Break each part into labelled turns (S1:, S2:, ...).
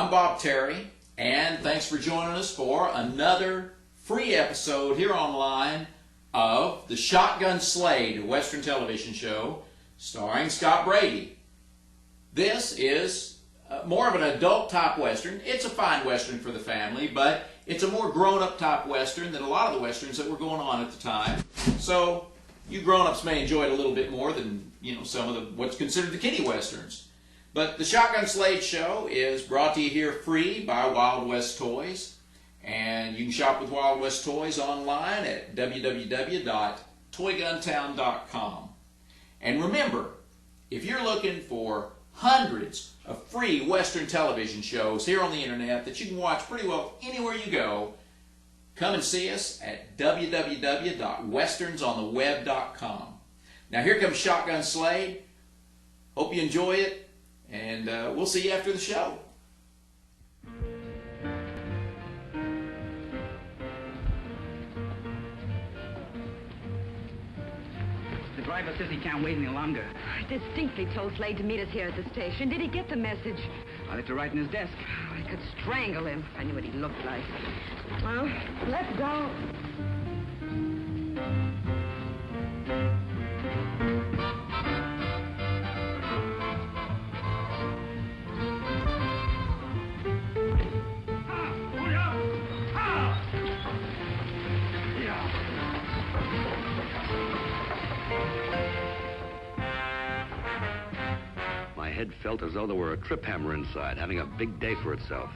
S1: I'm Bob Terry, and thanks for joining us for another free episode here online of the Shotgun Slade Western television show starring Scott Brady. This is more of an adult type Western. It's a fine Western for the family, but it's a more grown-up type Western than a lot of the Westerns that were going on at the time. So you grown-ups may enjoy it a little bit more than, some of what's considered the kiddie Westerns. But the Shotgun Slade show is brought to you here free by Wild West Toys. And you can shop with Wild West Toys online at www.toyguntown.com. And remember, if you're looking for hundreds of free Western television shows here on the internet that you can watch pretty well anywhere you go, come and see us at www.westernsontheweb.com. Now here comes Shotgun Slade. Hope you enjoy it. And we'll see you after the show.
S2: The driver says he can't wait any longer.
S3: I distinctly told Slade to meet us here at the station. Did he get the message?
S2: I left it right in his desk.
S3: I could strangle him if I knew what he looked like. Well, let's go.
S4: My head felt as though there were a trip hammer inside, having a big day for itself.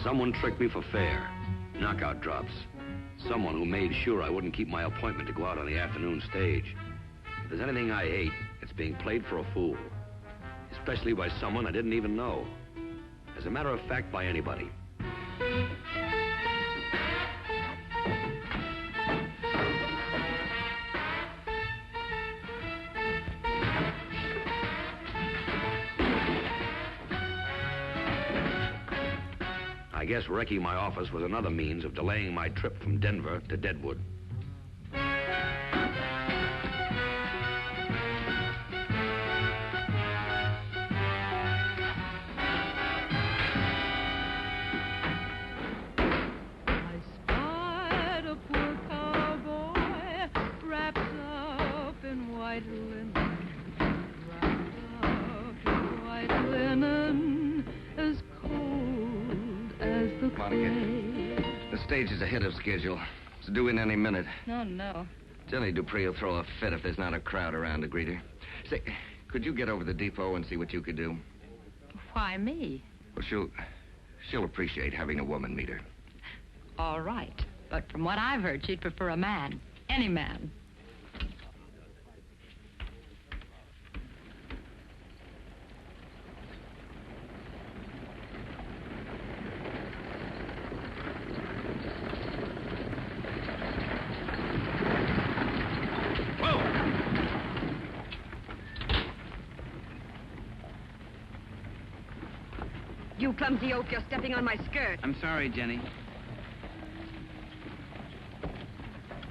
S4: Someone tricked me for fair. Knockout drops. Someone who made sure I wouldn't keep my appointment to go out on the afternoon stage. If there's anything I hate, it's being played for a fool. Especially by someone I didn't even know. As a matter of fact, by anybody. I guess wrecking my office was another means of delaying my trip from Denver to Deadwood.
S5: I spied a poor cowboy wrapped up in white linen, wrapped up in white linen, as cold as the
S6: Monica, the stage is ahead of schedule. It's due in any minute.
S5: Oh, no.
S6: Jenny Dupree will throw a fit if there's not a crowd around to greet her. Say, could you get over to the depot and see what you could do?
S5: Why me?
S6: Well, she'll appreciate having a woman meet her.
S5: All right. But from what I've heard, she'd prefer a man. Any man.
S3: You clumsy oaf, you're stepping on my skirt.
S2: I'm sorry, Jenny.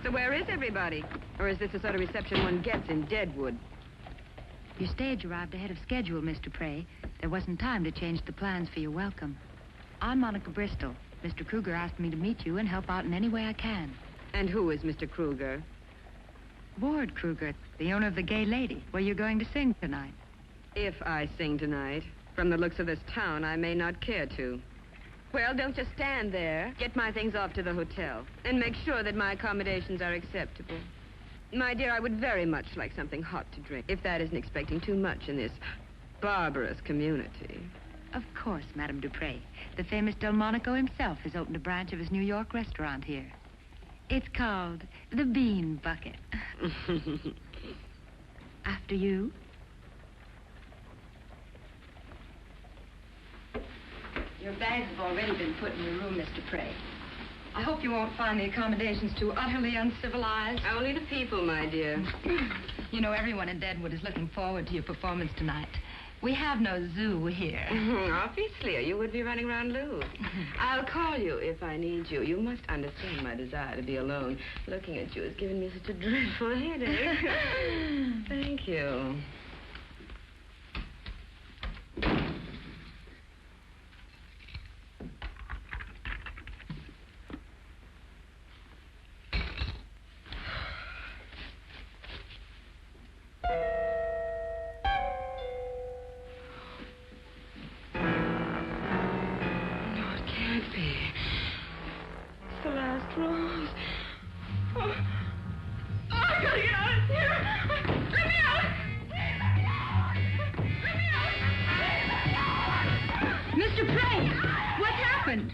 S3: So where is everybody? Or is this the sort of reception one gets in Deadwood?
S7: Your stage arrived ahead of schedule, Mr. Prey. There wasn't time to change the plans for your welcome. I'm Monica Bristol. Mr. Kruger asked me to meet you and help out in any way I can.
S3: And who is Mr. Kruger?
S7: Ward Kruger, the owner of the Gay Lady, where you're going to sing tonight.
S3: If I sing tonight. From the looks of this town, I may not care to. Well, don't just stand there. Get my things off to the hotel. And make sure that my accommodations are acceptable. My dear, I would very much like something hot to drink, if that isn't expecting too much in this barbarous community.
S7: Of course, Madame Dupre. The famous Delmonico himself has opened a branch of his New York restaurant here. It's called the Bean Bucket. After you. Your bags have already been put in your room, Mr. Prey. I hope you won't find the accommodations too utterly uncivilized.
S3: Only the people, my dear.
S7: You know, everyone in Deadwood is looking forward to your performance tonight. We have no zoo here.
S3: Obviously, or you would be running around loose. I'll call you if I need you. You must understand my desire to be alone. Looking at you has given me such a dreadful headache. Thank you.
S7: Mr. Prey! What's happened?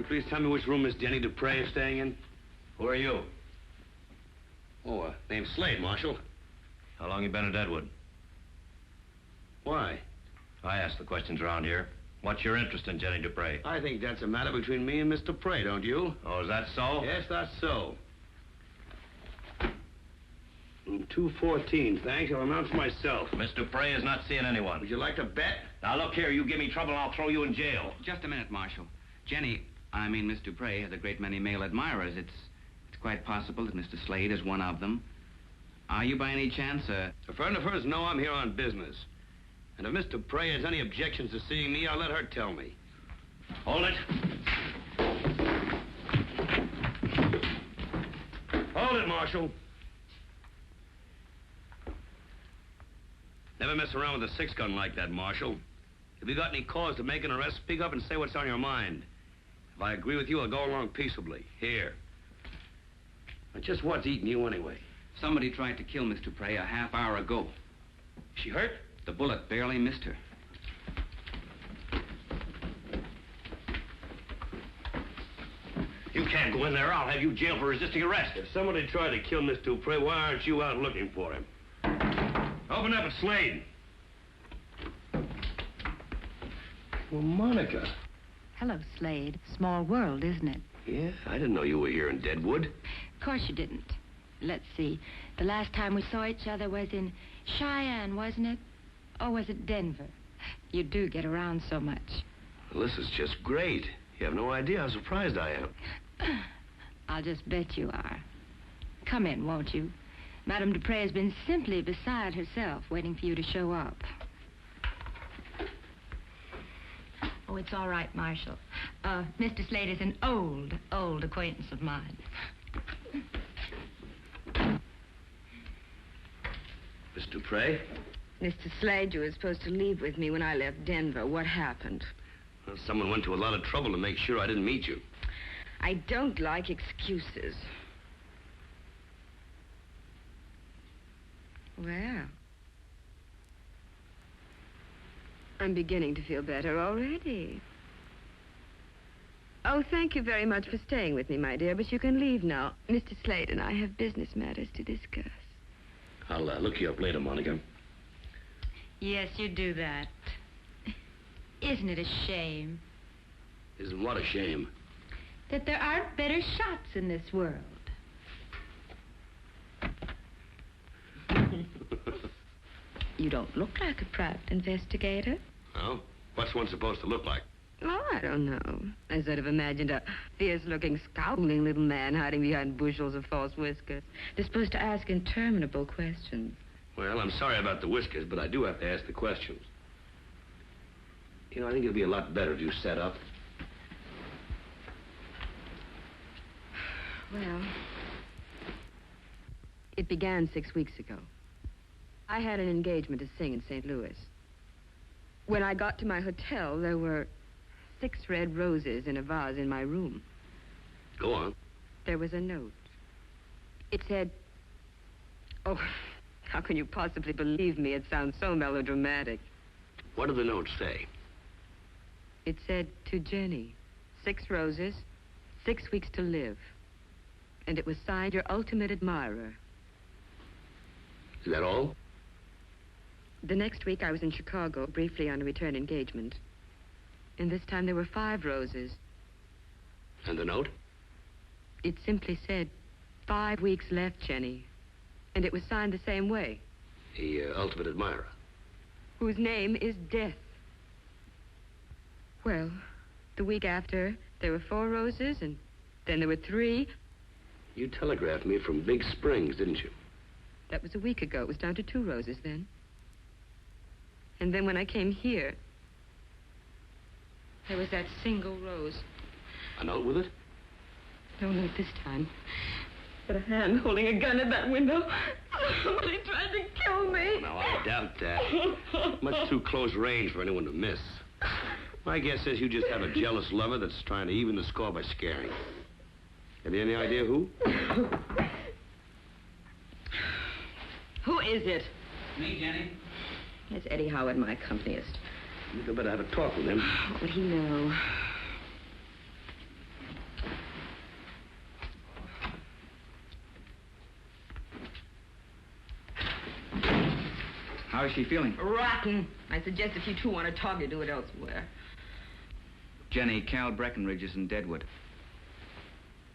S4: Please tell me which room Miss Jenny Dupre is staying in?
S8: Who are you?
S4: Oh, name's Slade, Marshal.
S8: How long you been at Deadwood?
S4: Why?
S8: I ask the questions around here. What's your interest in Jenny Dupre?
S4: I think that's a matter between me and Mr. Prey, don't you?
S8: Oh, is that so?
S4: Yes, that's so. Room 214, thanks. I'll announce myself.
S8: Miss Dupre is not seeing anyone.
S4: Would you like to bet?
S8: Now, look here. You give me trouble and I'll throw you in jail.
S2: Just a minute, Marshal. Miss Dupre has a great many male admirers. It's quite possible that Mr. Slade is one of them. Are you by any chance
S4: A friend of hers? No, I'm here on business. And if Miss Dupre has any objections to seeing me, I'll let her tell me.
S8: Hold it.
S4: Hold it, Marshal. Never mess around with a six-gun like that, Marshal. If you got any cause to make an arrest, speak up and say what's on your mind. If I agree with you, I'll go along peaceably. Here. And just what's eating you anyway?
S2: Somebody tried to kill Miss Dupre a half hour ago.
S4: She hurt?
S2: The bullet barely missed her.
S8: You can't go in there. I'll have you jailed for resisting arrest.
S4: If somebody tried to kill Miss Dupre, why aren't you out looking for him? Open up at Slade. Well, Monica.
S7: Hello, Slade. Small world, isn't it?
S4: Yeah, I didn't know you were here in Deadwood.
S7: Of course you didn't. Let's see. The last time we saw each other was in Cheyenne, wasn't it? Or was it Denver? You do get around so much.
S4: Well, this is just great. You have no idea how surprised I am.
S7: I'll just bet you are. Come in, won't you? Madame Dupre has been simply beside herself, waiting for you to show up. Oh, it's all right, Marshal. Mr. Slade is an old acquaintance of mine.
S4: Miss Dupre?
S3: Mr. Slade, you were supposed to leave with me when I left Denver. What happened?
S4: Well, someone went to a lot of trouble to make sure I didn't meet you.
S3: I don't like excuses. Well, I'm beginning to feel better already. Oh, thank you very much for staying with me, my dear, but you can leave now. Mr. Slade and I have business matters to discuss.
S4: I'll look you up later, Monica.
S7: Yes, you do that. Isn't it a shame
S4: Isn't what a shame?
S7: that there aren't better shots in this world? You don't look like a private investigator.
S4: Oh? What's one supposed to look like?
S3: Oh, I don't know. I sort of imagined a fierce-looking, scowling little man hiding behind bushels of false whiskers. They're supposed to ask interminable questions.
S4: Well, I'm sorry about the whiskers, but I do have to ask the questions. You know, I think it'd be a lot better if you set up.
S3: Well, it began 6 weeks ago. I had an engagement to sing in St. Louis. When I got to my hotel, there were 6 red roses in a vase in my room.
S4: Go on.
S3: There was a note. It said, oh, how can you possibly believe me? It sounds so melodramatic.
S4: What did the note say?
S3: It said, to Jenny, 6 roses, 6 weeks to live. And it was signed your ultimate admirer.
S4: Is that all?
S3: The next week I was in Chicago, briefly on a return engagement. And this time there were 5 roses.
S4: And the note?
S3: It simply said, 5 weeks left, Jenny. And it was signed the same way.
S4: The ultimate admirer.
S3: Whose name is Death. Well, the week after, there were 4 roses, and then there were 3.
S4: You telegraphed me from Big Springs, didn't you?
S3: That was a week ago. It was down to 2 roses then. And then when I came here, there was that single rose.
S4: A note with it?
S3: No, not this time. But a hand holding a gun at that window. Somebody tried to kill me.
S4: Now, I doubt that. Much too close range for anyone to miss. My guess is you just have a jealous lover that's trying to even the score by scaring. Have you any idea who?
S3: Who is it?
S2: Me, Jenny.
S3: It's Eddie Howard, my accompanist.
S4: You'd better have a talk with him.
S3: What would he know?
S2: How is she feeling?
S3: Rotten. I suggest if you two want to talk, you do it elsewhere.
S2: Jenny, Cal Breckenridge is in Deadwood.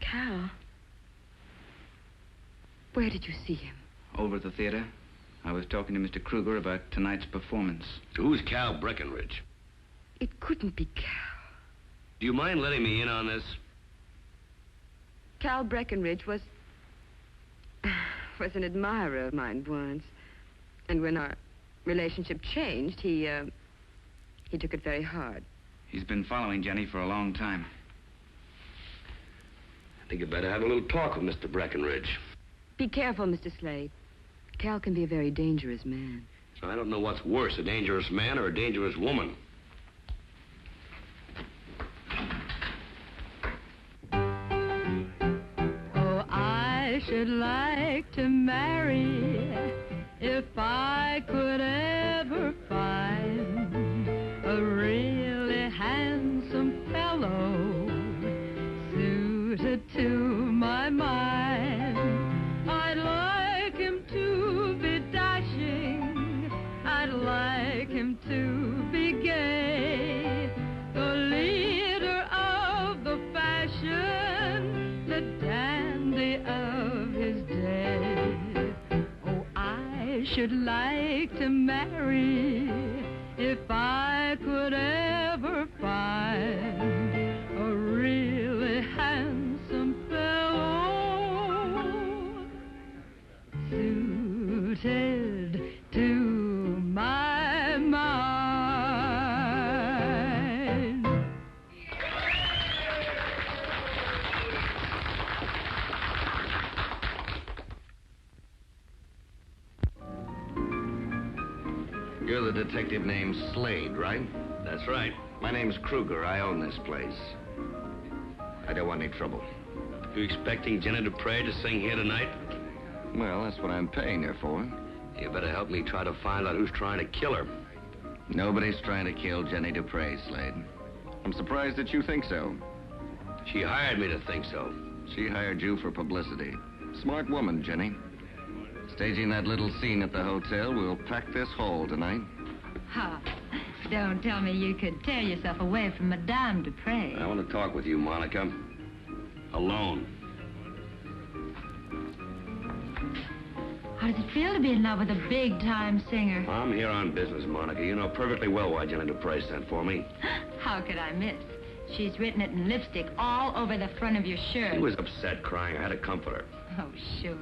S3: Cal? Where did you see him?
S2: Over at the theater. I was talking to Mr. Kruger about tonight's performance.
S4: Who's Cal Breckenridge?
S3: It couldn't be Cal.
S4: Do you mind letting me in on this?
S3: Cal Breckenridge was an admirer of mine once. And when our relationship changed, he took it very hard.
S2: He's been following Jenny for a long time.
S4: I think you'd better have a little talk with Mr. Breckenridge.
S3: Be careful, Mr. Slade. Cal can be a very dangerous man.
S4: I don't know what's worse, a dangerous man or a dangerous woman.
S5: Oh, I should like to marry if I could ever find a really handsome fellow suited to my mind. I'd like him to be dashing, I'd like him to be gay, the leader of the fashion, the dandy of his day. Oh, I should like to marry if I could ever find a really handsome fellow suited to my mind.
S6: You're the detective named Slade, right?
S4: That's right.
S6: My name's Kruger. I own this place. I don't want any trouble.
S4: You expecting Jenny Dupre to sing here tonight?
S6: Well, that's what I'm paying her for.
S4: You better help me try to find out who's trying to kill her.
S6: Nobody's trying to kill Jenny Dupre, Slade. I'm surprised that you think so.
S4: She hired me to think so.
S6: She hired you for publicity. Smart woman, Jenny. Staging that little scene at the hotel, we'll pack this hall tonight.
S7: Ha. Don't tell me you could tear yourself away from Madame Dupre.
S4: I want to talk with you, Monica. Alone.
S7: How does it feel to be in love with a big-time singer?
S4: I'm here on business, Monica. You know perfectly well why Jenny Dupre sent for me.
S7: How could I miss? She's written it in lipstick all over the front of your shirt.
S4: She was upset, crying. I had to comfort her.
S7: Oh, sure.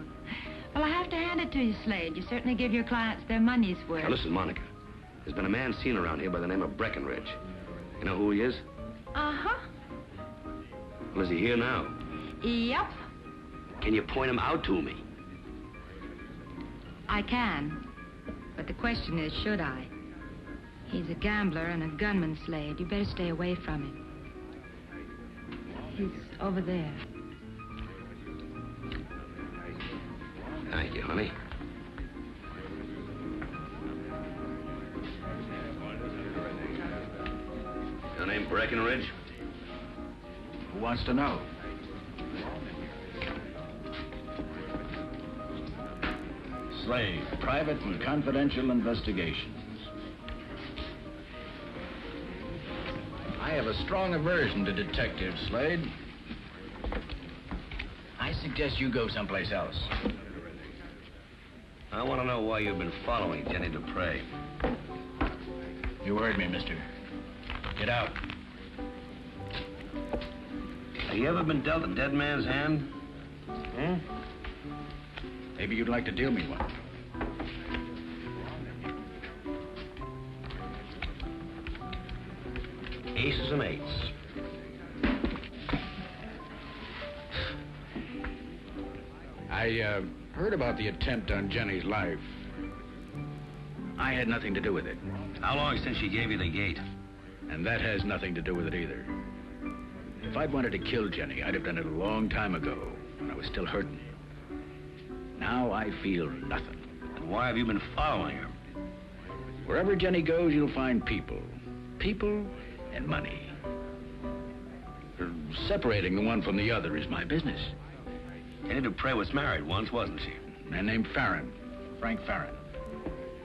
S7: Well, I have to hand it to you, Slade. You certainly give your clients their money's worth.
S4: Now, listen, Monica. There's been a man seen around here by the name of Breckenridge. You know who he is?
S7: Uh-huh.
S4: Well, is he here now?
S7: Yep,
S4: Can you point him out to me?
S7: I can. But the question is, should I? He's a gambler and a gunman, Slade. You better stay away from him. He's over there.
S4: Thank you, honey. Your name Breckenridge?
S9: Who wants to know? Slade, private and confidential investigations. I have a strong aversion to detectives, Slade. I suggest you go someplace else.
S4: I want to know why you've been following Jenny Dupre.
S9: You heard me, mister. Get out.
S4: Have you ever been dealt a dead man's hand?
S9: Hmm? Maybe you'd like to deal me one.
S4: Aces and eights.
S9: I heard about the attempt on Jenny's life. I had nothing to do with it.
S4: How long since she gave you the gate?
S9: And that has nothing to do with it either. If I'd wanted to kill Jenny, I'd have done it a long time ago, when I was still hurting. Now I feel nothing.
S4: And why have you been following her?
S9: Wherever Jenny goes, you'll find people. People and money. Separating the one from the other is my business.
S4: Jenny Dupre was married once, wasn't she?
S9: A man named Farron. Frank Farron.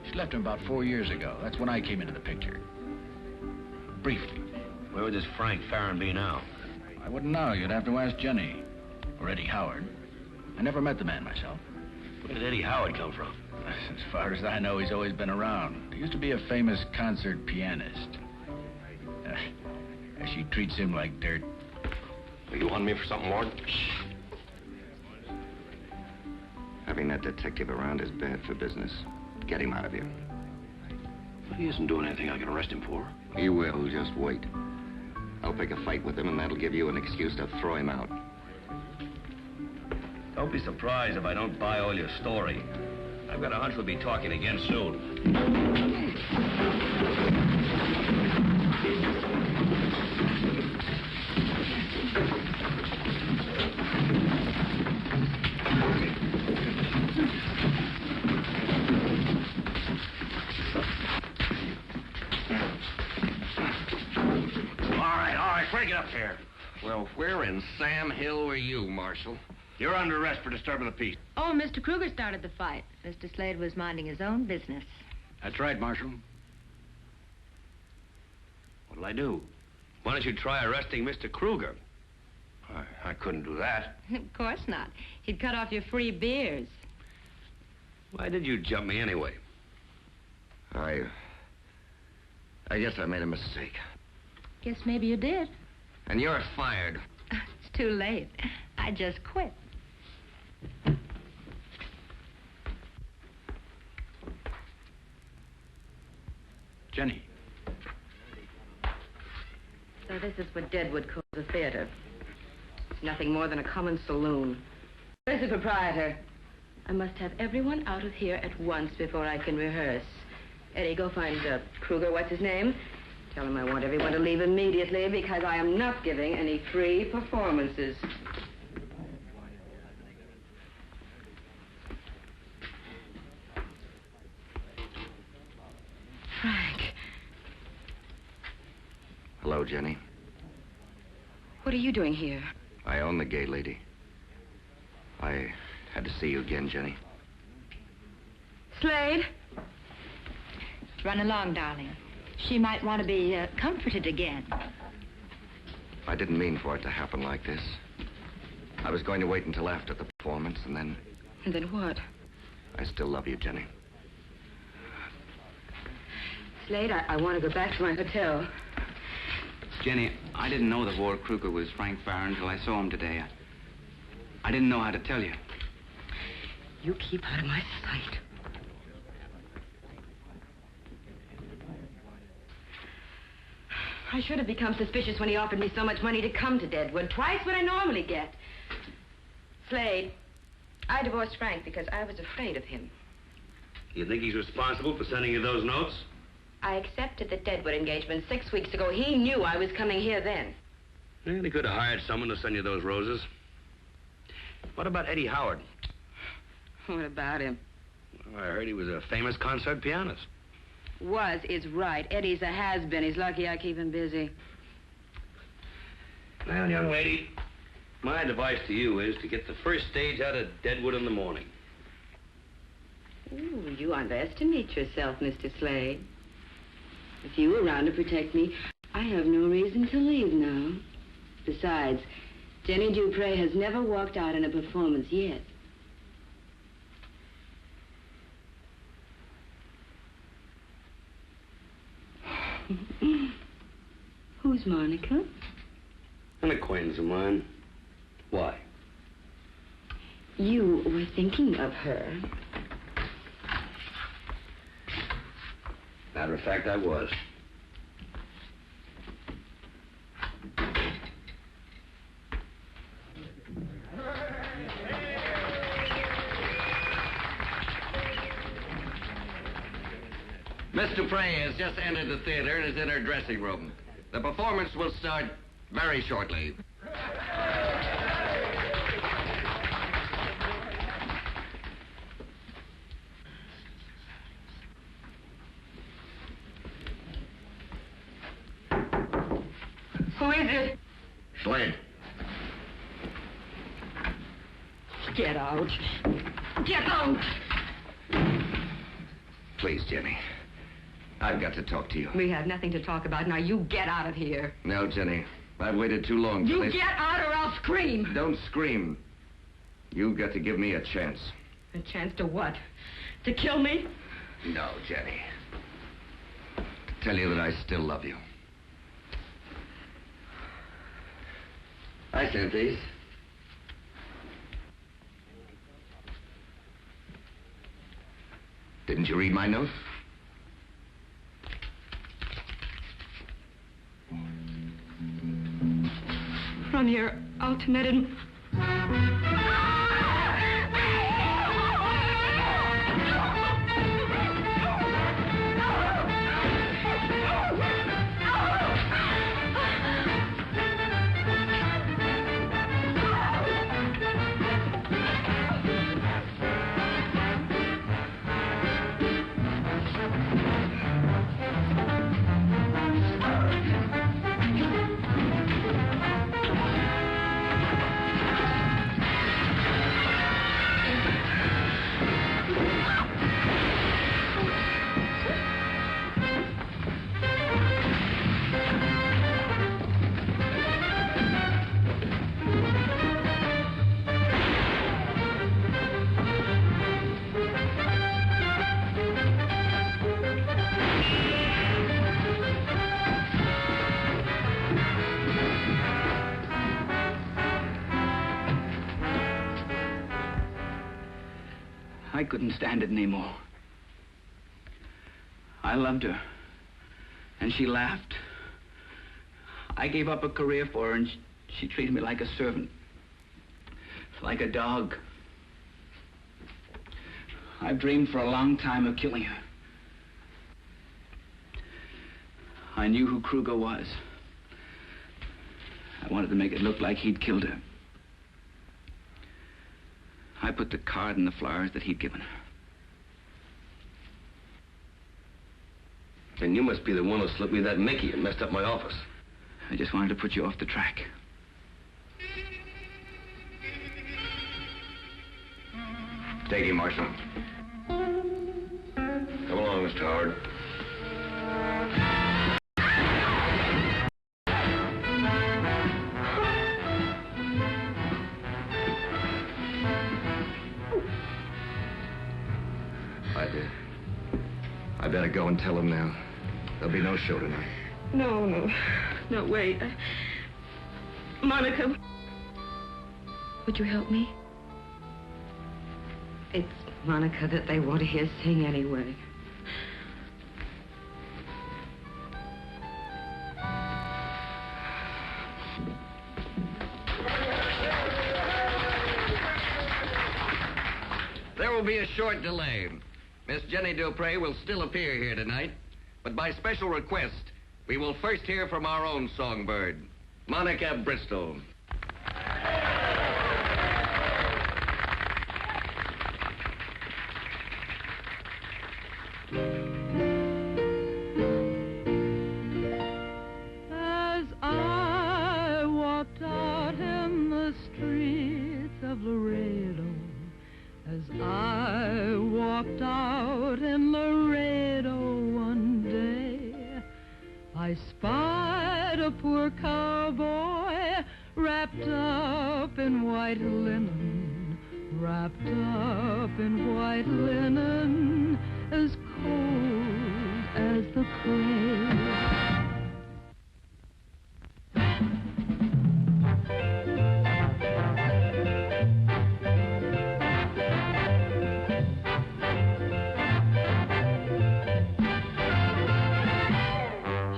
S9: She left him about 4 years ago. That's when I came into the picture. Briefly.
S4: Where would this Frank Farron be now?
S9: I wouldn't know. You'd have to ask Jenny. Or Eddie Howard. I never met the man myself.
S4: Where did Eddie Howard come from?
S9: As far as I know, he's always been around. He used to be a famous concert pianist. She treats him like dirt.
S4: Are you on me for something, Ward?
S6: Having that detective around is bad for business. Get him out of here.
S4: But he isn't doing anything I can arrest him for.
S6: He will, just wait. I'll pick a fight with him, and that'll give you an excuse to throw him out.
S4: Don't be surprised if I don't buy all your story. I've got a hunch we'll be talking again soon.
S8: Break it up here.
S6: Well, where in Sam Hill were you, Marshal?
S8: You're under arrest for disturbing the peace.
S7: Oh, Mr. Kruger started the fight. Mr. Slade was minding his own business.
S9: That's right, Marshal.
S4: What'll I do? Why don't you try arresting Mr. Kruger? I couldn't do that.
S7: Of course not. He'd cut off your free beers.
S4: Why did you jump me anyway?
S6: I guess I made a mistake.
S7: Guess maybe you did.
S6: And you're fired.
S7: It's too late. I just quit.
S9: Jenny.
S3: So this is what Deadwood calls a theater. It's nothing more than a common saloon. Where's the proprietor? I must have everyone out of here at once before I can rehearse. Eddie, go find Kruger, what's his name? Tell him I want everyone to leave immediately because I am not giving any free performances. Frank.
S6: Hello, Jenny.
S3: What are you doing here?
S6: I own the gay lady. I had to see you again, Jenny.
S3: Slade?
S7: Run along, darling. She might want to be comforted again.
S6: I didn't mean for it to happen like this. I was going to wait until after the performance, and then...
S3: And then what?
S6: I still love you, Jenny.
S3: Slade, I want to go back to my hotel.
S2: Jenny, I didn't know that Ward Kruger was Frank Farron until I saw him today. I didn't know how to tell you.
S3: You keep out of my sight. I should have become suspicious when he offered me so much money to come to Deadwood. Twice what I normally get. Slade, I divorced Frank because I was afraid of him.
S4: You think he's responsible for sending you those notes?
S3: I accepted the Deadwood engagement 6 weeks ago. He knew I was coming here then.
S4: Well, he could have hired someone to send you those roses. What about Eddie Howard?
S3: What about him?
S4: Well, I heard he was a famous concert pianist.
S3: Was is right. Eddie's a has-been. He's lucky I keep him busy.
S8: Well, young lady,
S4: My advice to you is to get the first stage out of Deadwood in the morning.
S3: Ooh, you underestimate yourself, Mr. Slade. If you were around to protect me, I have no reason to leave now. Besides, Jenny Dupre has never walked out in a performance yet. Who's Monica?
S4: An acquaintance of mine. Why?
S3: You were thinking of her.
S4: Matter of fact, I was.
S6: Miss Dupre has just entered the theater and is in her dressing room. The performance will start very shortly.
S3: Who is it?
S6: Slade.
S3: Get out. Get out!
S6: Please, Jenny. I've got to talk to you.
S3: We have nothing to talk about. Now you get out of here.
S6: No, Jenny. I've waited too long for
S3: You
S6: this.
S3: get out or I'll scream.
S6: Don't scream. You've got to give me a chance.
S3: A chance to what? To kill me?
S6: No, Jenny. To tell you that I still love you. I sent these. Didn't you read my note?
S3: From your ultimatum.
S9: I couldn't stand it anymore. I loved her, and she laughed. I gave up a career for her, and she treated me like a servant, like a dog. I've dreamed for a long time of killing her. I knew who Kruger was. I wanted to make it look like he'd killed her. I put the card in the flowers that he'd given her.
S4: And you must be the one who slipped me that Mickey and messed up my office.
S9: I just wanted to put you off the track.
S6: Take him, Marshal.
S4: Come along, Mr. Howard.
S6: I better go and tell him now. There'll be no show tonight.
S3: No, wait. Monica. Would you help me? It's Monica that they want to hear sing anyway.
S6: There will be a short delay. Miss Jenny Dupre will still appear here tonight, but by special request, we will first hear from our own songbird, Monica Bristol.
S10: As I walked boy wrapped up in white linen, wrapped up in white linen, as cold as the grave.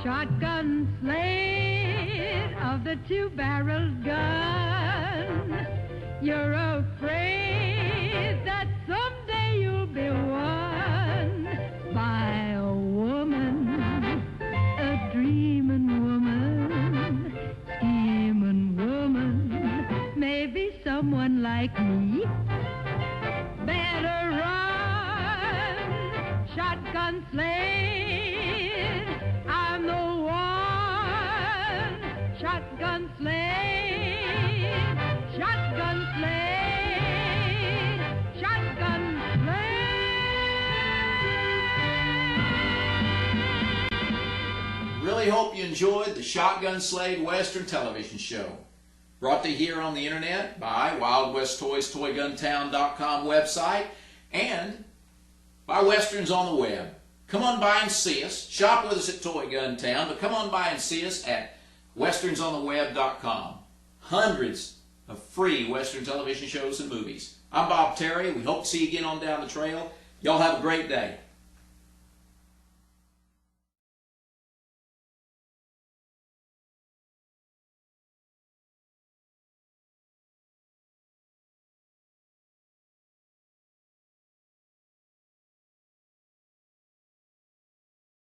S10: Shotgun Slade of the two-barreled gun, you're afraid that someday you'll be won by a woman, a dreaming woman, scheming woman, maybe someone like me. Better run, Shotgun Slade, I'm the one. Shotgun Slade, Shotgun Slade, Shotgun Slade.
S1: Really hope you enjoyed the Shotgun Slade Western television show. Brought to you here on the internet by Wild West Toys, ToyGunTown.com website, and by Westerns on the web. Come on by and see us. Shop with us at Toy Gun Town, but come on by and see us at westernsontheweb.com. Hundreds of free Western television shows and movies. I'm Bob Terry. We hope to see you again on Down the Trail. Y'all have a great day.